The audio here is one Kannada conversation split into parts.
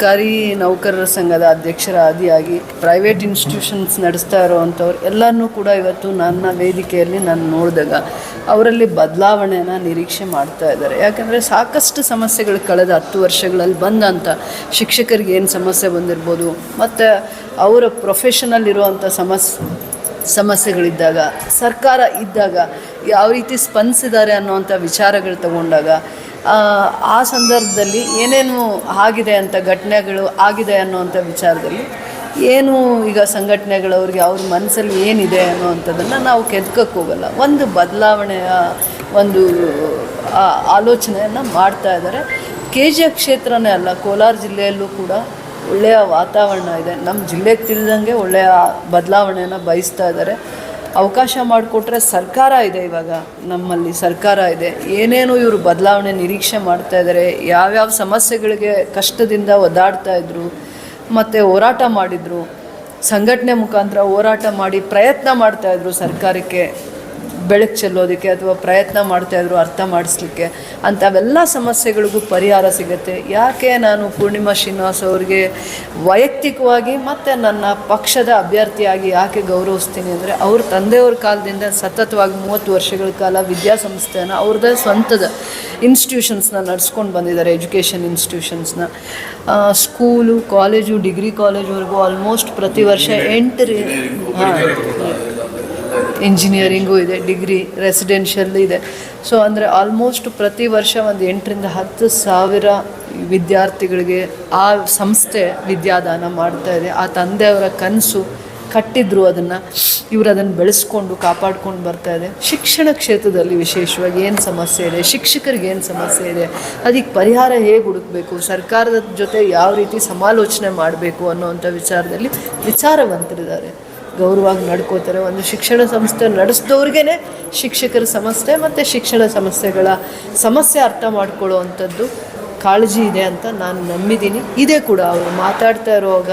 ಸರ್ಕಾರಿ ನೌಕರರ ಸಂಘದ ಅಧ್ಯಕ್ಷರ ಆದಿಯಾಗಿ ಪ್ರೈವೇಟ್ ಇನ್ಸ್ಟಿಟ್ಯೂಷನ್ಸ್ ನಡೆಸ್ತಾ ಇರೋವಂಥವ್ರು ಎಲ್ಲರನ್ನೂ ಕೂಡ ಇವತ್ತು ನನ್ನ ವೇದಿಕೆಯಲ್ಲಿ ನಾನು ನೋಡಿದಾಗ ಅವರಲ್ಲಿ ಬದಲಾವಣೆನ ನಿರೀಕ್ಷೆ ಮಾಡ್ತಾ ಇದ್ದಾರೆ. ಯಾಕಂದರೆ ಸಾಕಷ್ಟು ಸಮಸ್ಯೆಗಳು ಕಳೆದ 10 ವರ್ಷಗಳಲ್ಲಿ ಬಂದಂಥ ಶಿಕ್ಷಕರಿಗೆ ಏನು ಸಮಸ್ಯೆ ಬಂದಿರ್ಬೋದು, ಮತ್ತು ಅವರ ಪ್ರೊಫೆಷನಲ್ ಇರುವಂಥ ಸಮಸ್ಯೆಗಳಿದ್ದಾಗ ಸರ್ಕಾರ ಇದ್ದಾಗ ಯಾವ ರೀತಿ ಸ್ಪಂದಿಸಿದ್ದಾರೆ ಅನ್ನೋವಂಥ ವಿಚಾರಗಳು ತಗೊಂಡಾಗ ಆ ಸಂದರ್ಭದಲ್ಲಿ ಏನೇನು ಆಗಿದೆ ಅಂತ ಘಟನೆಗಳು ಆಗಿದೆ ಅನ್ನೋವಂಥ ವಿಚಾರದಲ್ಲಿ ಏನು ಈಗ ಸಂಘಟನೆಗಳವ್ರಿಗೆ ಅವ್ರ ಮನಸ್ಸಲ್ಲಿ ಏನಿದೆ ಅನ್ನೋವಂಥದ್ದನ್ನು ನಾವು ಕೆದ್ಕಕ್ಕೆ ಹೋಗಲ್ಲ. ಒಂದು ಬದಲಾವಣೆಯ ಒಂದು ಆಲೋಚನೆಯನ್ನು ಮಾಡ್ತಾ ಇದ್ದಾರೆ. KGF ಕ್ಷೇತ್ರನೇ ಅಲ್ಲ, ಕೋಲಾರ ಜಿಲ್ಲೆಯಲ್ಲೂ ಕೂಡ ಒಳ್ಳೆಯ ವಾತಾವರಣ ಇದೆ. ನಮ್ಮ ಜಿಲ್ಲೆಗೆ ತಿಳಿದಂಗೆ ಒಳ್ಳೆಯ ಬದಲಾವಣೆಯನ್ನು ಬಯಸ್ತಾ ಇದ್ದಾರೆ. ಅವಕಾಶ ಮಾಡಿಕೊಟ್ರೆ ಸರ್ಕಾರ ಇದೆ, ಇವಾಗ ನಮ್ಮಲ್ಲಿ ಸರ್ಕಾರ ಇದೆ. ಏನೇನು ಇವರು ಬದಲಾವಣೆ ನಿರೀಕ್ಷೆ ಮಾಡ್ತಾ ಇದ್ದಾರೆ, ಯಾವ್ಯಾವ ಸಮಸ್ಯೆಗಳಿಗೆ ಕಷ್ಟದಿಂದ ಒದ್ದಾಡ್ತಾಯಿದ್ರು ಮತ್ತು ಹೋರಾಟ ಮಾಡಿದರು, ಸಂಘಟನೆ ಮುಖಾಂತರ ಹೋರಾಟ ಮಾಡಿ ಪ್ರಯತ್ನ ಮಾಡ್ತಾಯಿದ್ರು ಸರ್ಕಾರಕ್ಕೆ ಬೆಳಕು ಚೆಲ್ಲೋದಕ್ಕೆ ಅಥವಾ ಪ್ರಯತ್ನ ಮಾಡ್ತಾಯಿದ್ರು ಅರ್ಥ ಮಾಡಿಸ್ಲಿಕ್ಕೆ. ಅಂಥವೆಲ್ಲ ಸಮಸ್ಯೆಗಳಿಗೂ ಪರಿಹಾರ ಸಿಗುತ್ತೆ. ಯಾಕೆ ನಾನು ಪೂರ್ಣಿಮಾ ಶ್ರೀನಿವಾಸ್ ಅವ್ರಿಗೆ ವೈಯಕ್ತಿಕವಾಗಿ ಮತ್ತು ನನ್ನ ಪಕ್ಷದ ಅಭ್ಯರ್ಥಿಯಾಗಿ ಯಾಕೆ ಗೌರವಿಸ್ತೀನಿ ಅಂದರೆ, ಅವ್ರ ತಂದೆಯವ್ರ ಕಾಲದಿಂದ ಸತತವಾಗಿ 30 ವರ್ಷಗಳ ಕಾಲ ವಿದ್ಯಾಸಂಸ್ಥೆಯನ್ನು ಅವ್ರದ್ದೇ ಸ್ವಂತದ ಇನ್ಸ್ಟಿಟ್ಯೂಷನ್ಸ್ನ ನಡೆಸ್ಕೊಂಡು ಬಂದಿದ್ದಾರೆ. ಎಜುಕೇಷನ್ ಇನ್ಸ್ಟಿಟ್ಯೂಷನ್ಸ್ನ ಸ್ಕೂಲು, ಕಾಲೇಜು, ಡಿಗ್ರಿ ಕಾಲೇಜ್ವರೆಗೂ ಆಲ್ಮೋಸ್ಟ್ ಪ್ರತಿ ವರ್ಷ 8 ಇಂಜಿನಿಯರಿಂಗು ಇದೆ, ಡಿಗ್ರಿ ರೆಸಿಡೆನ್ಷಿಯಲ್ ಇದೆ. ಸೊ ಅಂದರೆ ಆಲ್ಮೋಸ್ಟ್ ಪ್ರತಿ ವರ್ಷ ಒಂದು 8 ರಿಂದ 10 ಸಾವಿರ ವಿದ್ಯಾರ್ಥಿಗಳಿಗೆ ಆ ಸಂಸ್ಥೆ ವಿದ್ಯಾದಾನ ಮಾಡ್ತಾ ಇದೆ. ಆ ತಂದೆಯವರ ಕನಸು ಕಟ್ಟಿದ್ರು, ಅದನ್ನು ಬೆಳೆಸ್ಕೊಂಡು ಕಾಪಾಡ್ಕೊಂಡು ಬರ್ತಾ ಇದೆ. ಶಿಕ್ಷಣ ಕ್ಷೇತ್ರದಲ್ಲಿ ವಿಶೇಷವಾಗಿ ಏನು ಸಮಸ್ಯೆ ಇದೆ, ಶಿಕ್ಷಕರಿಗೆ ಏನು ಸಮಸ್ಯೆ ಇದೆ, ಅದಕ್ಕೆ ಪರಿಹಾರ ಹೇಗೆ ಹುಡುಕಬೇಕು, ಸರ್ಕಾರದ ಜೊತೆ ಯಾವ ರೀತಿ ಸಮಾಲೋಚನೆ ಮಾಡಬೇಕು ಅನ್ನೋವಂಥ ವಿಚಾರದಲ್ಲಿ ವಿಚಾರವಂತರಿದ್ದಾರೆ, ಗೌರವವಾಗಿ ನಡ್ಕೋತಾರೆ. ಒಂದು ಶಿಕ್ಷಣ ಸಂಸ್ಥೆ ನಡೆಸಿದವ್ರಿಗೇ ಶಿಕ್ಷಕರ ಸಮಸ್ಯೆ ಮತ್ತು ಶಿಕ್ಷಣ ಸಮಸ್ಯೆ ಅರ್ಥ ಮಾಡ್ಕೊಳ್ಳೋವಂಥದ್ದು ಕಾಳಜಿ ಇದೆ ಅಂತ ನಾನು ನಂಬಿದ್ದೀನಿ. ಇದೇ ಕೂಡ ಅವರು ಮಾತಾಡ್ತಾ ಇರುವಾಗ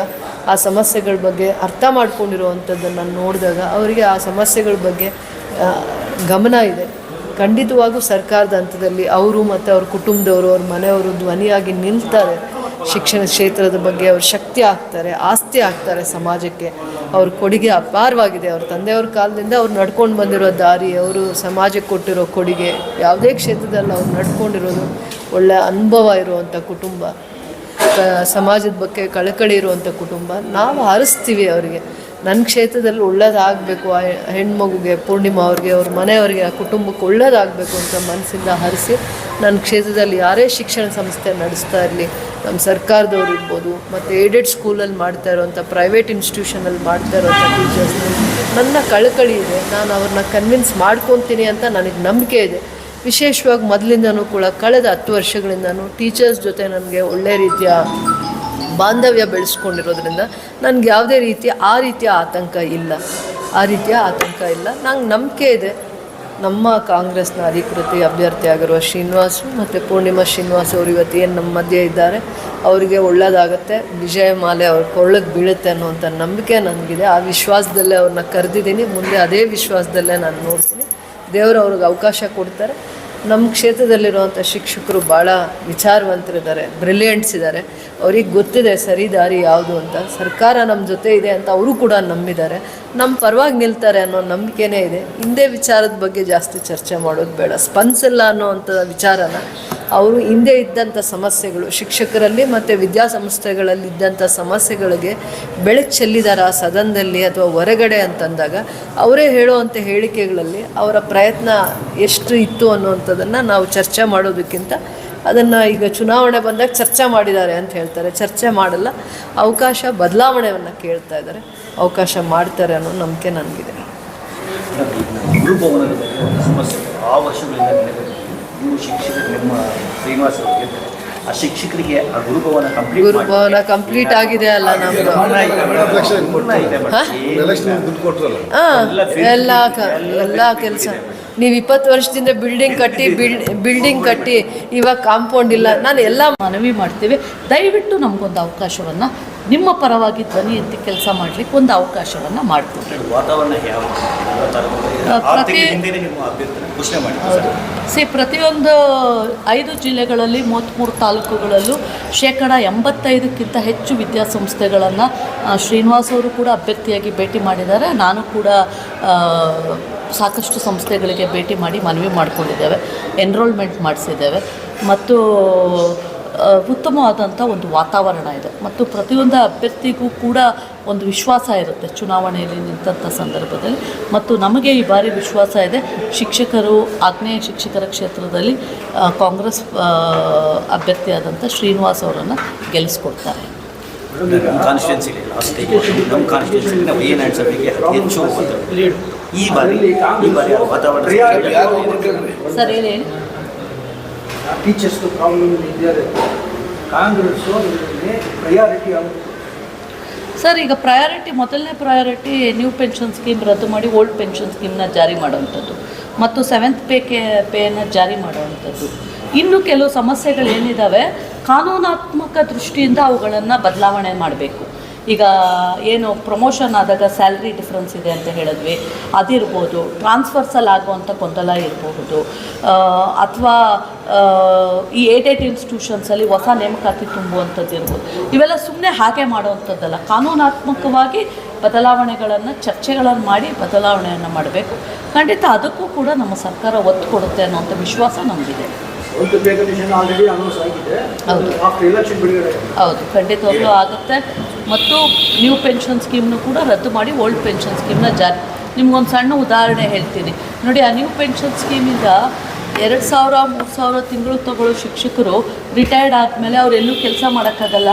ಆ ಸಮಸ್ಯೆಗಳ ಬಗ್ಗೆ ಅರ್ಥ ಮಾಡ್ಕೊಂಡಿರುವಂಥದ್ದನ್ನು ನೋಡಿದಾಗ ಅವರಿಗೆ ಆ ಸಮಸ್ಯೆಗಳ ಬಗ್ಗೆ ಗಮನ ಇದೆ. ಖಂಡಿತವಾಗೂ ಸರ್ಕಾರದ ಹಂತದಲ್ಲಿ ಅವರು ಮತ್ತು ಅವ್ರ ಕುಟುಂಬದವರು, ಅವ್ರ ಮನೆಯವರು ಧ್ವನಿಯಾಗಿ ನಿಲ್ತಾರೆ. ಶಿಕ್ಷಣ ಕ್ಷೇತ್ರದ ಬಗ್ಗೆ ಅವರು ಶಕ್ತಿ ಆಗ್ತಾರೆ, ಆಸ್ತಿ ಆಗ್ತಾರೆ ಸಮಾಜಕ್ಕೆ. ಅವ್ರ ಕೊಡುಗೆ ಅಪಾರವಾಗಿದೆ. ಅವ್ರ ತಂದೆಯವ್ರ ಕಾಲದಿಂದ ಅವ್ರು ನಡ್ಕೊಂಡು ಬಂದಿರೋ ದಾರಿ, ಅವರು ಸಮಾಜಕ್ಕೆ ಕೊಟ್ಟಿರೋ ಕೊಡುಗೆ, ಯಾವುದೇ ಕ್ಷೇತ್ರದಲ್ಲಿ ಅವ್ರು ನಡ್ಕೊಂಡಿರೋದು ಒಳ್ಳೆಯ ಅನುಭವ ಇರುವಂಥ ಕುಟುಂಬ, ಸಮಾಜದ ಬಗ್ಗೆ ಕಳಕಳಿ ಇರುವಂಥ ಕುಟುಂಬ. ನಾವು ಹರಿಸ್ತೀವಿ ಅವರಿಗೆ. ನನ್ನ ಕ್ಷೇತ್ರದಲ್ಲಿ ಒಳ್ಳೇದಾಗಬೇಕು, ಆ ಹೆಣ್ಮಗುಗೆ, ಪೂರ್ಣಿಮಾ ಅವ್ರಿಗೆ, ಅವ್ರ ಮನೆಯವ್ರಿಗೆ, ಆ ಕುಟುಂಬಕ್ಕೆ ಒಳ್ಳೇದಾಗಬೇಕು ಅಂತ ಮನಸ್ಸಿಂದ ಹರಿಸಿ ನನ್ನ ಕ್ಷೇತ್ರದಲ್ಲಿ ಯಾರೇ ಶಿಕ್ಷಣ ಸಂಸ್ಥೆ ನಡೆಸ್ತಾ ಇರಲಿ, ನಮ್ಮ ಸರ್ಕಾರದವ್ರು ಇರ್ಬೋದು, ಮತ್ತು ಏಡೆಡ್ ಸ್ಕೂಲಲ್ಲಿ ಮಾಡ್ತಾ ಇರೋವಂಥ, ಪ್ರೈವೇಟ್ ಇನ್ಸ್ಟಿಟ್ಯೂಷನಲ್ಲಿ ಮಾಡ್ತಾ ಇರೋವಂಥ ಟೀಚರ್ಸ್ ನನ್ನ ಕಳಕಳಿ ಇದೆ. ನಾನು ಅವ್ರನ್ನ ಕನ್ವಿನ್ಸ್ ಮಾಡ್ಕೊತೀನಿ ಅಂತ ನನಗೆ ನಂಬಿಕೆ ಇದೆ. ವಿಶೇಷವಾಗಿ ಮೊದಲಿಂದನೂ ಕೂಡ ಕಳೆದ 10 ವರ್ಷಗಳಿಂದನೂ ಟೀಚರ್ಸ್ ಜೊತೆ ನನಗೆ ಒಳ್ಳೆ ರೀತಿಯ ಬಾಂಧವ್ಯ ಬೆಳೆಸ್ಕೊಂಡಿರೋದ್ರಿಂದ ನನಗೆ ಯಾವುದೇ ರೀತಿಯ ಆತಂಕ ಇಲ್ಲ. ನಂಗೆ ನಂಬಿಕೆ ಇದೆ. ನಮ್ಮ ಕಾಂಗ್ರೆಸ್ನ ಅಧಿಕೃತ ಅಭ್ಯರ್ಥಿಯಾಗಿರುವ ಶ್ರೀನಿವಾಸ್ ಮತ್ತು ಪೂರ್ಣಿಮಾ ಶ್ರೀನಿವಾಸ್ ಅವರು ಇವತ್ತು ಏನು ನಮ್ಮ ಮಧ್ಯೆ ಇದ್ದಾರೆ, ಅವರಿಗೆ ಒಳ್ಳೆಯದಾಗತ್ತೆ, ವಿಜಯ ಮಾಲೆ ಅವ್ರ ಕೊಳ್ಳಕ್ಕೆ ಬೀಳುತ್ತೆ ಅನ್ನುವಂಥ ನಂಬಿಕೆ ನನಗಿದೆ. ಆ ವಿಶ್ವಾಸದಲ್ಲೇ ಅವ್ರನ್ನ ಕರೆದಿದ್ದೀನಿ. ಮುಂದೆ ಅದೇ ವಿಶ್ವಾಸದಲ್ಲೇ ನಾನು ನೋಡ್ತೀನಿ. ದೇವರು ಅವ್ರಿಗೆ ಅವಕಾಶ ಕೊಡ್ತಾರೆ. ನಮ್ಮ ಕ್ಷೇತ್ರದಲ್ಲಿರುವಂಥ ಶಿಕ್ಷಕರು ಭಾಳ ವಿಚಾರವಂತರಿದ್ದಾರೆ, ಬ್ರಿಲಿಯಂಟ್ಸ್ ಇದ್ದಾರೆ. ಅವ್ರಿಗೆ ಗೊತ್ತಿದೆ ಸರಿ ದಾರಿ ಯಾವುದು ಅಂತ. ಸರ್ಕಾರ ನಮ್ಮ ಜೊತೆ ಇದೆ ಅಂತ ಅವರು ಕೂಡ ನಂಬಿದ್ದಾರೆ. ನಮ್ಮ ಪರವಾಗಿ ನಿಲ್ತಾರೆ ಅನ್ನೋ ನಂಬಿಕೆನೇ ಇದೆ. ಹಿಂದೆ ವಿಚಾರದ ಬಗ್ಗೆ ಜಾಸ್ತಿ ಚರ್ಚೆ ಮಾಡೋದು ಬೇಡ. ಸ್ಪಂದಿಸಿಲ್ಲ ಅನ್ನೋವಂಥ ವಿಚಾರನ ಅವರು ಹಿಂದೆ ಇದ್ದಂಥ ಸಮಸ್ಯೆಗಳು, ಶಿಕ್ಷಕರಲ್ಲಿ ಮತ್ತು ವಿದ್ಯಾಸಂಸ್ಥೆಗಳಲ್ಲಿ ಇದ್ದಂಥ ಸಮಸ್ಯೆಗಳಿಗೆ ಬೆಳಕು ಚೆಲ್ಲಿದ್ದಾರೆ ಆ ಸದನದಲ್ಲಿ ಅಥವಾ ಹೊರಗಡೆ ಅಂತಂದಾಗ ಅವರೇ ಹೇಳುವಂಥ ಹೇಳಿಕೆಗಳಲ್ಲಿ ಅವರ ಪ್ರಯತ್ನ ಎಷ್ಟು ಇತ್ತು ಅನ್ನುವಂಥದ್ದನ್ನು ನಾವು ಚರ್ಚೆ ಮಾಡೋದಕ್ಕಿಂತ ಅದನ್ನು ಈಗ ಚುನಾವಣೆ ಬಂದಾಗ ಚರ್ಚೆ ಮಾಡಿದ್ದಾರೆ ಅಂತ ಹೇಳ್ತಾರೆ. ಚರ್ಚೆ ಮಾಡಲ್ಲ, ಅವಕಾಶ ಬದಲಾವಣೆಯನ್ನು ಕೇಳ್ತಾ ಇದ್ದಾರೆ. ಅವಕಾಶ ಮಾಡ್ತಾರೆ ಅನ್ನೋ ನಂಬಿಕೆ ನನಗಿದೆ. ಶಿಕ್ಷಕರಿಗೆ ಗುರುಭವನ ಕಂಪ್ಲೀಟ್ ಆಗಿದೆ ಅಲ್ಲ ನಮ್ಮದು. ಎಲ್ಲ ಕೆಲಸ ನೀವು 20 ವರ್ಷದಿಂದ ಬಿಲ್ಡಿಂಗ್ ಕಟ್ಟಿ ಇವಾಗ ಕಾಂಪೌಂಡ್ ಇಲ್ಲ. ನಾನು ಎಲ್ಲ ಮನವಿ ಮಾಡ್ತೀವಿ, ದಯವಿಟ್ಟು ನಮಗೊಂದು ಅವಕಾಶವನ್ನು ನಿಮ್ಮ ಪರವಾಗಿ ಧ್ವನಿ ಎತ್ತಿ ಕೆಲಸ ಮಾಡಲಿಕ್ಕೆ ಒಂದು ಅವಕಾಶವನ್ನು ಮಾಡಿಕೊಟ್ರು. ವಾತಾವರಣ ಯಾವ ಘೋಷಣೆ ಮಾಡಿ ಹೌದು. ಪ್ರತಿಯೊಂದು 5 ಜಿಲ್ಲೆಗಳಲ್ಲಿ 33 ತಾಲೂಕುಗಳಲ್ಲೂ 85% ಹೆಚ್ಚು ವಿದ್ಯಾಸಂಸ್ಥೆಗಳನ್ನು ಶ್ರೀನಿವಾಸ್ ಅವರು ಕೂಡ ಅಭ್ಯರ್ಥಿಯಾಗಿ ಭೇಟಿ ಮಾಡಿದ್ದಾರೆ. ನಾನು ಕೂಡ ಸಾಕಷ್ಟು ಸಂಸ್ಥೆಗಳಿಗೆ ಭೇಟಿ ಮಾಡಿ ಮನವಿ ಮಾಡಿಕೊಂಡಿದ್ದೇವೆ, ಎನ್ರೋಲ್ಮೆಂಟ್ ಮಾಡಿಸಿದ್ದೇವೆ ಮತ್ತು ಉತ್ತಮವಾದಂಥ ಒಂದು ವಾತಾವರಣ ಇದೆ ಮತ್ತು ಪ್ರತಿಯೊಂದು ಅಭ್ಯರ್ಥಿಗೂ ಕೂಡ ಒಂದು ವಿಶ್ವಾಸ ಇರುತ್ತೆ ಚುನಾವಣೆಯಲ್ಲಿ ನಿಂತಹ ಸಂದರ್ಭದಲ್ಲಿ. ಮತ್ತು ನಮಗೆ ಈ ಬಾರಿ ವಿಶ್ವಾಸ ಇದೆ, ಶಿಕ್ಷಕರು ಆಗ್ನೇಯ ಶಿಕ್ಷಕರ ಕ್ಷೇತ್ರದಲ್ಲಿ ಕಾಂಗ್ರೆಸ್ ಅಭ್ಯರ್ಥಿಯಾದಂಥ ಶ್ರೀನಿವಾಸ್ ಅವರನ್ನು ಗೆಲ್ಲಿಸ್ಕೊಡ್ತಾರೆ. ನಮ್ಮ ಕಾನ್ಸ್ಟಿಟ್ಯೂನ್ಸಿಲಿ ನಮ್ಮ ಕಾನ್ಸ್ಟಿಟ್ಯೂನ್ಸಿಲಿ ನಾವು ಏನಾಯ್ತು ಸಭೆಗೆ ಹೆಚ್ಚು ಈ ಬಾರಿ ವಾತಾವರಣ ಸರ್ ಹೇಳಿ. ಟೀಚರ್ಸ್ ಪ್ರಾಬ್ಲಮ್ ಇದ್ದಾರೆ, ಕಾಂಗ್ರೆಸ್ಸು ಪ್ರಯಾರಿಟಿ ಆಗುತ್ತೆ ಸರ್. ಈಗ ಮೊದಲನೇ ಪ್ರಯಾರಿಟಿ ನ್ಯೂ ಪೆನ್ಷನ್ ಸ್ಕೀಮ್ ರದ್ದು ಮಾಡಿ ಓಲ್ಡ್ ಪೆನ್ಷನ್ ಸ್ಕೀಮ್ನ ಜಾರಿ ಮಾಡುವಂಥದ್ದು ಮತ್ತು 7th ಪೇಯನ್ನು ಜಾರಿ ಮಾಡುವಂಥದ್ದು. ಇನ್ನು ಕೆಲವು ಸಮಸ್ಯೆಗಳೇನಿದ್ದಾವೆ ಕಾನೂನಾತ್ಮಕ ದೃಷ್ಟಿಯಿಂದ ಅವುಗಳನ್ನು ಬದಲಾವಣೆ ಮಾಡಬೇಕು. ಈಗ ಏನು ಪ್ರಮೋಷನ್ ಆದಾಗ ಸ್ಯಾಲ್ರಿ ಡಿಫ್ರೆನ್ಸ್ ಇದೆ ಅಂತ ಹೇಳಿದ್ವಿ, ಅದಿರ್ಬೋದು. ಟ್ರಾನ್ಸ್ಫರ್ಸಲ್ಲಿ ಆಗುವಂಥ ಗೊಂದಲ ಇರಬಹುದು, ಅಥವಾ ಈ ಏಡೆಡ್ ಇನ್ಸ್ಟಿಟ್ಯೂಷನ್ಸಲ್ಲಿ ಹೊಸ ನೇಮಕಾತಿ ತುಂಬುವಂಥದ್ದು ಇರ್ಬೋದು. ಇವೆಲ್ಲ ಸುಮ್ಮನೆ ಹಾಗೆ ಮಾಡುವಂಥದ್ದಲ್ಲ, ಕಾನೂನಾತ್ಮಕವಾಗಿ ಬದಲಾವಣೆಗಳನ್ನು ಚರ್ಚೆಗಳನ್ನು ಮಾಡಿ ಬದಲಾವಣೆಯನ್ನು ಮಾಡಬೇಕು. ಖಂಡಿತ ಅದಕ್ಕೂ ಕೂಡ ನಮ್ಮ ಸರ್ಕಾರ ಒತ್ತು ಕೊಡುತ್ತೆ ಅನ್ನೋಂಥ ವಿಶ್ವಾಸ ನಮಗಿದೆ. ಆಲ್ರೆಡಿ ಅನೌನ್ಸ್ ಆಗಿದೆ. ಹೌದು ಆಫ್ಟರ್ ಎಲೆಕ್ಷನ್ ಬಿಡುಗಡೆ. ಹೌದು, ಖಂಡಿತವಾಗ್ಲೂ ಆಗುತ್ತೆ. ಮತ್ತು ನ್ಯೂ ಪೆನ್ಷನ್ ಸ್ಕೀಮ್ನು ಕೂಡ ರದ್ದು ಮಾಡಿ ಓಲ್ಡ್ ಪೆನ್ಷನ್ ಸ್ಕೀಮ್ನ ಜಾರಿ. ನಿಮ್ಗೊಂದು ಸಣ್ಣ ಉದಾಹರಣೆ ಹೇಳ್ತೀನಿ ನೋಡಿ. ಆ ನ್ಯೂ ಪೆನ್ಷನ್ ಸ್ಕೀಮಿಂದ 2,000-3,000 ತಿಂಗಳು ತಗೊಳ್ಳೋ ಶಿಕ್ಷಕರು ರಿಟೈರ್ಡ್ ಆದಮೇಲೆ ಅವರೆಲ್ಲೂ ಕೆಲಸ ಮಾಡೋಕ್ಕಾಗಲ್ಲ.